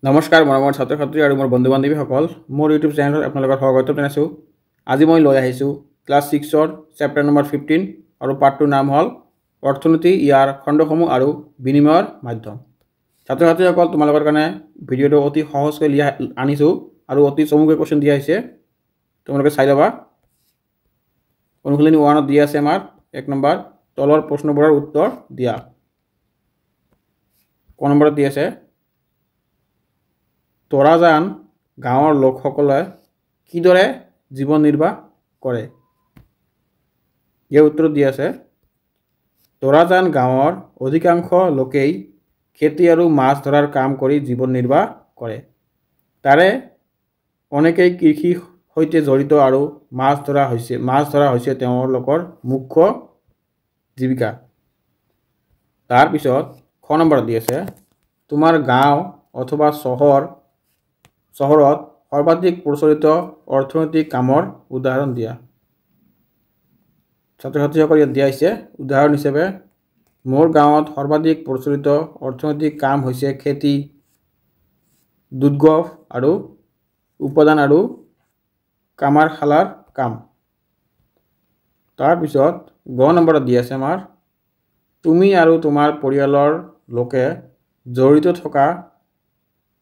নমস্কাৰ মৰমৰ ছাত্ৰ ছাত্ৰী আৰু মোৰ বন্ধু বান্ধৱীসকল মোৰ ইউটিউব চেনেলত আপোনালোকৰ স্বাগত জনাইছোঁ। আজি মই লৈ আহিছোঁ ক্লাছ 6ৰ চেপ্টাৰ নম্বৰ 15 আৰু পাৰ্টটোৰ নাম হ'ল অৰ্থনীতি, ইয়াৰ খণ্ডসমূহ আৰু বিনিময়ৰ মাধ্যম। ছাত্ৰ ছাত্ৰীসকল, তোমালোকৰ কাৰণে ভিডিঅ'টো অতি সহজকৈ আনিছোঁ আৰু অতি চমুকৈ কুৱেশ্যন দিয়া হৈছে, তোমালোকে চাই ল'বা। অনুশীলনী 1ত দিয়া আছে আমাৰ 1 নম্বৰ তলৰ প্ৰশ্নবোৰৰ উত্তৰ দিয়া। ক নম্বৰত দি আছে তৰাজান গাঁৱৰ লোকসকলে কিদৰে জীৱন নিৰ্বাহ কৰে। ইয়াৰ উত্তৰ দি আছে তৰাজান গাঁৱৰ অধিকাংশ লোকেই খেতি আৰু মাছ ধৰাৰ কাম কৰি জীৱন নিৰ্বাহ কৰে। তাৰে অনেকেই কৃষিৰ সৈতে জড়িত আৰু মাছ ধৰা হৈছে তেওঁলোকৰ মুখ্য জীৱিকা। তাৰপিছত খ নম্বৰত দি আছে তোমাৰ গাঁও অথবা চহৰত সৰ্বাধিক প্ৰচলিত অৰ্থনৈতিক কামৰ উদাহৰণ দিয়া। ছাত্ৰ ছাত্ৰীসকল ইয়াত দিয়া হৈছে উদাহৰণ হিচাপে মোৰ গাঁৱত সৰ্বাধিক প্ৰচলিত অৰ্থনৈতিক কাম হৈছে খেতি, দুগ্ধ আৰু উৎপাদন আৰু কামাৰশালাৰ কাম। তাৰপিছত গ নম্বৰত দি আছে আমাৰ তুমি আৰু তোমাৰ পৰিয়ালৰ লোকে জড়িত থকা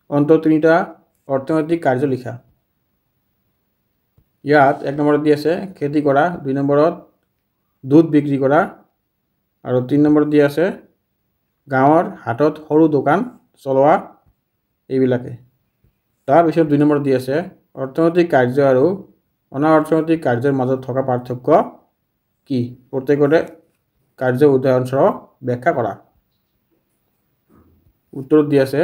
অন্তত 3টা অৰ্থনৈতিক কাৰ্য লিখা। ইয়াত 1 নম্বৰত দি আছে খেতি কৰা, 2 নম্বৰত দুধ বিক্ৰী কৰা আৰু 3 নম্বৰত দি আছে গাঁৱৰ হাটত সৰু দোকান চলোৱা এইবিলাকে। তাৰপিছত 2 নম্বৰত দি আছে অৰ্থনৈতিক কাৰ্য আৰু অনাঅৰ্থনৈতিক কাৰ্যৰ মাজত থকা পাৰ্থক্য কি, প্ৰত্যেকৰে কাৰ্য উদাহৰণসহ ব্যাখ্যা কৰা। উত্তৰত দি আছে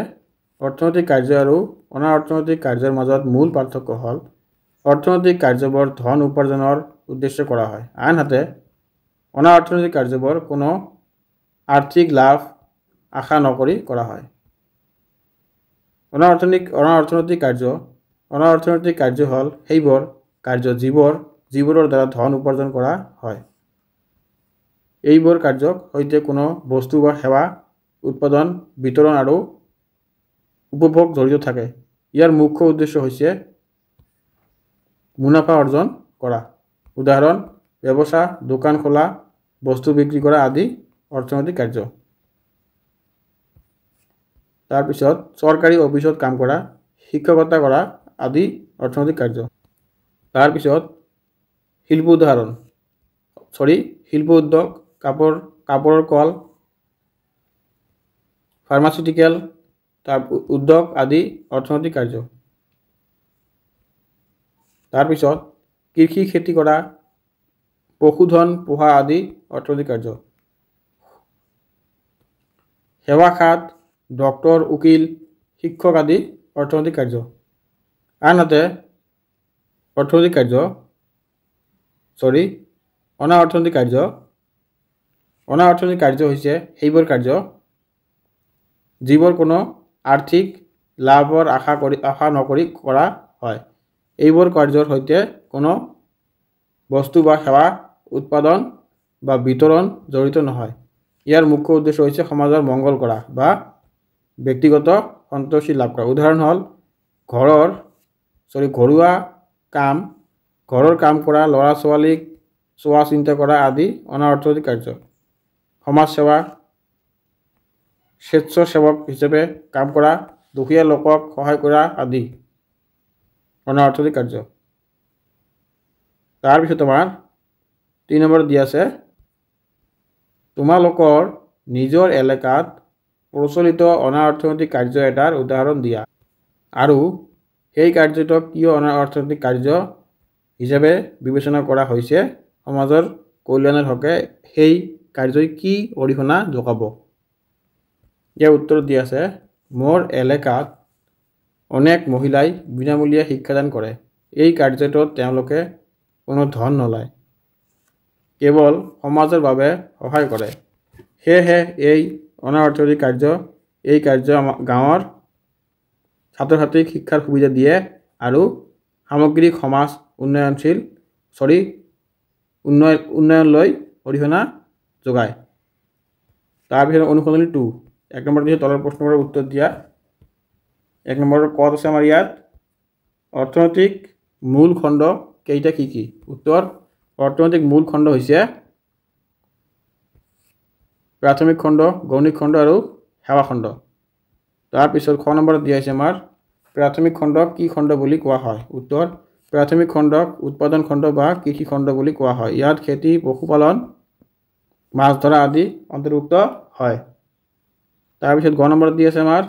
অৰ্থনৈতিক কাৰ্য আৰু অনাঅৰ্থনৈতিক কাৰ্যৰ মাজত মূল পাৰ্থক্য হ'ল অৰ্থনৈতিক কাৰ্যবোৰ ধন উপাৰ্জনৰ উদ্দেশ্যে কৰা হয়, আনহাতে অনাঅৰ্থনৈতিক কাৰ্যবোৰ কোনো আৰ্থিক লাভ আশা নকৰি কৰা হয়। অনাঅৰ্থনৈতিক কাৰ্য হ'ল সেইবোৰ কাৰ্য যিবোৰৰ দ্বাৰা ধন উপাৰ্জন কৰা হয়। এইবোৰ কাৰ্যৰ সৈতে কোনো বস্তু বা সেৱা উৎপাদন, বিতৰণ আৰু উপভোগ জড়িত থাকে। ইয়াৰ মুখ্য উদ্দেশ্য হৈছে মুনাফা অৰ্জন কৰা। উদাহৰণ ব্যৱসায়, দোকান খোলা, বস্তু বিক্ৰী কৰা আদি অৰ্থনৈতিক কাৰ্য। তাৰপিছত চৰকাৰী অফিচত কাম কৰা, শিক্ষকতা কৰা আদি অৰ্থনৈতিক কাৰ্য। তাৰপিছত শিল্প উদ্যোগ, কাপোৰৰ কল, ফাৰ্মাচিউটিকেল উদ্যোগ আদি অৰ্থনৈতিক কাৰ্য। তাৰপিছত কৃষি খেতি কৰা, পশুধন পোহা আদি অৰ্থনৈতিক কাৰ্য। সেৱা খাত, ডক্তৰ, উকিল, শিক্ষক আদি অৰ্থনৈতিক কাৰ্য। আনহাতে অনাঅৰ্থনৈতিক কাৰ্য হৈছে সেইবোৰ কাৰ্য যিবোৰ কোনো আৰ্থিক লাভৰ আশা নকৰি কৰা হয়। এইবোৰ কাৰ্যৰ সৈতে কোনো বস্তু বা সেৱা উৎপাদন বা বিতৰণ জড়িত নহয়। ইয়াৰ মুখ্য উদ্দেশ্য হৈছে সমাজৰ মংগল কৰা বা ব্যক্তিগত সন্তুষ্টি লাভ কৰা। উদাহৰণ হ'ল ঘৰুৱা কাম, ঘৰৰ কাম কৰা, ল'ৰা ছোৱালীক চোৱা চিন্তা কৰা আদি অনাঅৰ্থনৈতিক কাৰ্য। সমাজ সেৱা, স্বেচ্ছাসেৱক হিচাপে কাম কৰা, দুখীয়া লোকক সহায় কৰা আদি অনাঅৰ্থনৈতিক কাৰ্য। তাৰপিছত তোমাৰ 3 নম্বৰত দি আছে তোমালোকৰ নিজৰ এলেকাত প্ৰচলিত অনাঅৰ্থনৈতিক কাৰ্য এটাৰ উদাহৰণ দিয়া আৰু সেই কাৰ্যটোক কিয় অনাঅৰ্থনৈতিক কাৰ্য হিচাপে বিবেচনা কৰা হৈছে, সমাজৰ কল্যাণৰ হকে সেই কাৰ্যই কি অৰিহণা যোগাব। ইয়াৰ উত্তৰ দি আছে মোৰ এলেকাত অনেক মহিলাই বিনামূলীয়া শিক্ষাদান কৰে। এই কাৰ্যটোত তেওঁলোকে কোনো ধন নলয়, কেৱল সমাজৰ বাবে সহায় কৰে। সেয়েহে এই অনাঅৰ্থনৈতিক কাৰ্য গাঁৱৰ ছাত্ৰ ছাত্ৰীক শিক্ষাৰ সুবিধা দিয়ে আৰু সামগ্ৰিক সমাজ উন্নয়নলৈ অৰিহণা যোগায়। তাৰপিছত অনুশীলনী 2 1 নম্বৰ দিছে তলৰ প্ৰশ্নবোৰৰ উত্তৰ দিয়া। 1 নম্বৰ কত আছে আমাৰ ইয়াত অৰ্থনৈতিক মূল খণ্ড কেইটা কি কি উত্তৰ অৰ্থনৈতিক মূল খণ্ড হৈছে প্ৰাথমিক খণ্ড গৌণিক খণ্ড আৰু সেৱা খণ্ড তাৰ পিছত খ নম্বৰত দিয়া আছে আমাৰ প্ৰাথমিক খণ্ড কি খণ্ড বুলি কোৱা হয় উত্তৰ প্ৰাথমিক খণ্ডক উৎপাদন খণ্ড বা কৃষি খণ্ড বুলি কোৱা হয় ইয়াত খেতি পশুপালন মাছ ধৰা আদি অন্তৰ্ভুক্ত হয় তাৰ পিছত গ নম্বৰত দিয়া আছে আমাৰ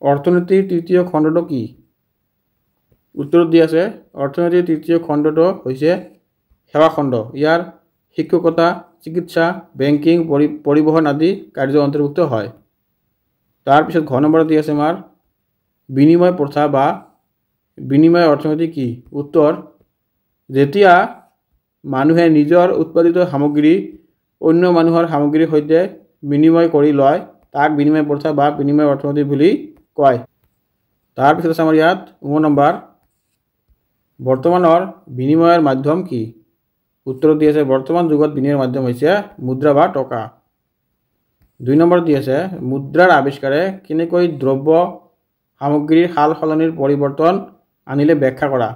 অৰ্থনীতিৰ তৃতীয় খণ্ডটো কি উত্তৰত দিয়া আছে অৰ্থনীতিৰ তৃতীয় খণ্ডটো হৈছে সেৱা খণ্ড ইয়াৰ শিক্ষকতা চিকিৎসা বেংকিং পৰিবহন আদি কাৰ্য অন্তৰ্ভুক্ত হয় তাৰ পিছত ঘ নম্বৰত দিয়া আছে আমাৰ বিনিময় প্ৰথা বা বিনিময় অৰ্থনীতি কি উত্তৰ যেতিয়া মানুহে নিজৰ উৎপাদিত সামগ্ৰী অন্য মানুহৰ সামগ্ৰীৰ সৈতে বিনিময় কৰি লয় তাক বিনিময় প্ৰথা বা বিনিময় অৰ্থনীতি বুলি কয় তাৰ পিছত আছে আমাৰ ইয়াত নম্বৰ বৰ্তমানৰ বিনিময়ৰ মাধ্যম কি উত্তৰ দি আছে বৰ্তমান যুগত বিনিময়ৰ মাধ্যম হৈছে মুদ্ৰা বা টকা 2 নম্বৰ দি আছে মুদ্ৰাৰ আৱিষ্কাৰে কেনেকৈ দ্ৰব্য সামগ্ৰীৰ হাল সলনিৰ পৰিৱৰ্তন আনিলে ব্যাখ্যা কৰা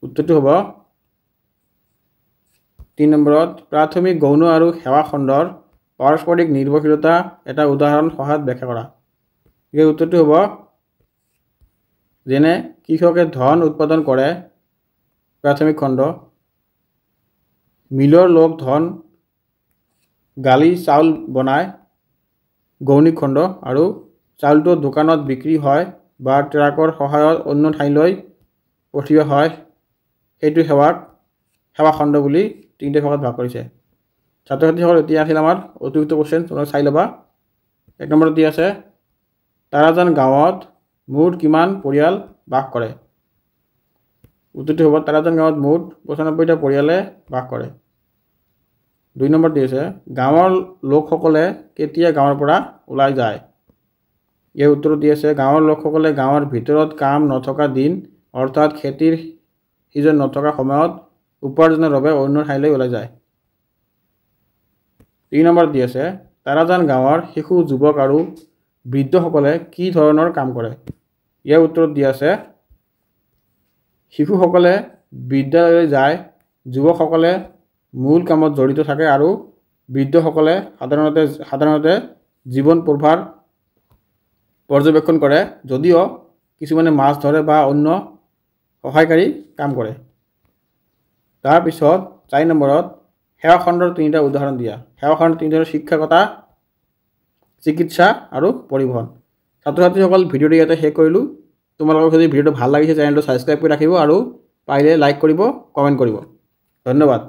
উত্তৰটো হ'ব 3 নম্বৰত প্ৰাথমিক গৌণ আৰু সেৱা খণ্ডৰ পাৰস্পৰিক নিৰ্ভৰশীলতা এটা উদাহৰণ সহায়ত ব্যাখ্যা কৰা এই উত্তৰটো হ'ব যেনে কৃষকে ধন উৎপাদন কৰে প্ৰাথমিক খণ্ড মিলৰ লোক ধন গালি চাউল বনায় গৌণিক খণ্ড আৰু চাউলটো দোকানত বিক্ৰী হয় বা ট্ৰাকৰ সহায়ত অন্য ঠাইলৈ পঠিওৱা হয় সেইটো সেৱা খণ্ড বুলি তিনিটা ভাগত ভাগ কৰিছে ছাত্ৰ ছাত্ৰীসকল এতিয়া আছিল আমাৰ অতিৰিক্ত কোশ্চেন তোমৰা চাই ল'বা 1 নম্বৰত দি আছে তাৰাজান গাঁৱত মুঠ কিমান পৰিয়াল বাস কৰে উত্তৰটো হ'ব তাৰাজান গাঁৱত মুঠ 95টা পৰিয়ালে বাস কৰে 2 নম্বৰ দি আছে গাঁৱৰ লোকসকলে কেতিয়া গাঁৱৰ পৰা ওলাই যায় এই উত্তৰ দি আছে গাঁৱৰ লোকসকলে গাঁৱৰ ভিতৰত কাম নথকা দিন অৰ্থাৎ খেতিৰ সিজন নথকা সময়ত উপাৰ্জনৰ বাবে অন্য ঠাইলৈ ওলাই যায় 3 নম্বৰ দি আছে তাৰাজান গাঁৱৰ শিশু যুৱক আৰু বৃদ্ধসকলে কি ধৰণৰ কাম কৰে ইয়াৰ উত্তৰ দি আছে শিশুসকলে বিদ্যালয়লৈ যায় যুৱকসকলে মূল কামত জড়িত থাকে আৰু বৃদ্ধসকলে সাধাৰণতে জীৱন প্ৰভাৰ পৰ্যবেক্ষণ কৰে যদিও কিছুমানে মাছ ধৰে বা অন্য সহায়কাৰী কাম কৰে তাৰ পিছত 4 নম্বৰত সেৱা খণ্ডৰ তিনিটা উদাহৰণ দিয়া সেৱা খণ্ডৰ তিনিটা শিক্ষকতা চিকিৎসা আৰু পৰিবহন ছাত্ৰ ছাত্ৰীসকল ভিডিঅ'টো ইয়াতে শেষ কৰিলো তোমালোকৰ যদি ভিডিঅ'টো ভাল লাগিছে চেনেলটো সাবস্ক্ৰাইব কৰি ৰাখিব আৰু পাৰিলে লাইক কৰিব কমেন্ট কৰিব ধন্যবাদ